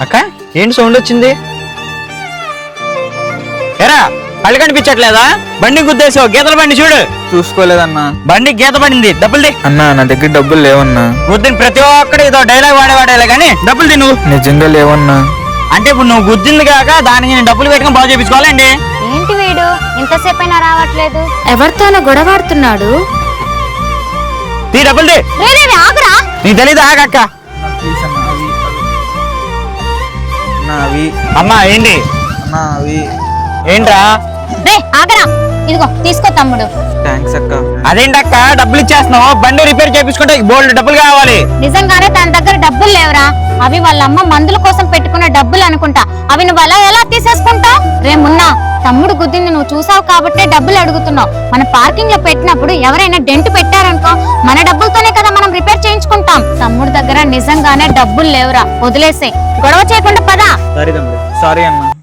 అక్క ఏంటి సౌండ్ వచ్చింది? ఎరా కళ్ళు కనిపించట్లేదా? బండి గుద్దేసావు, గీతల బండి చూడు. చూసుకోలేదన్నా. బండి గీత పడింది, డబ్బులు ది. అన్నా నా దగ్గర డబ్బులు లేవన్నా. గుద్దిన ప్రతి ఒక్కడు ఇదో డైలాగ్ వాడేవాడేలే కానీ డబ్బులు ది నువ్వు. నిజంగా లేవన్నా. అంటే ఇప్పుడు నువ్వు గుద్దింది కాక దానికి నేను డబ్బులు పెట్టుకుని బాగు చేయించుకోవాలండి. ఏంటి వీడు ఇంతసేపు అయినా రావట్లేదు? ఎవరితోనో గొడవాడుతున్నాడు. తీ డబ్బులు ది. ఆగురా. నీకు తెలీదు, ఆగక్క. అమ్మా ఏంటి? ఏంట్రా? రే ఆగరా, ఇదిగో తీసుకో తమ్ముడు. థాంక్స్ అక్క. అదేంటక్క డబ్బులు ఇచ్చేస్తున్నావు? బండి రిపేర్ చేయించుకుంటే బోల్డ్ డబ్బులు కావాలి. నిజంగానే తన దగ్గర డబ్బులు లేవురా. అవి వాళ్ళ అమ్మ మందుల కోసం పెట్టుకున్న డబ్బులు అనుకుంటా. అవి నువ్వు అలా ఎలా తీసేసుకుంటావు? రే మున్నా, తమ్ముడు గుద్దింది నువ్వు చూసావు కాబట్టే డబ్బులు అడుగుతున్నావు. మన పార్కింగ్ లో పెట్టినప్పుడు ఎవరైనా డెంట్ పెట్టారనుకో, మన డబ్బులతోనే కదా మనం రిపేర్ చేయించుకుంటాం. తమ్ముడు దగ్గర నిజంగానే డబ్బులు లేవురా, వదిలేసే. గొడవ చేయకుండా పదా. సారీ అన్న.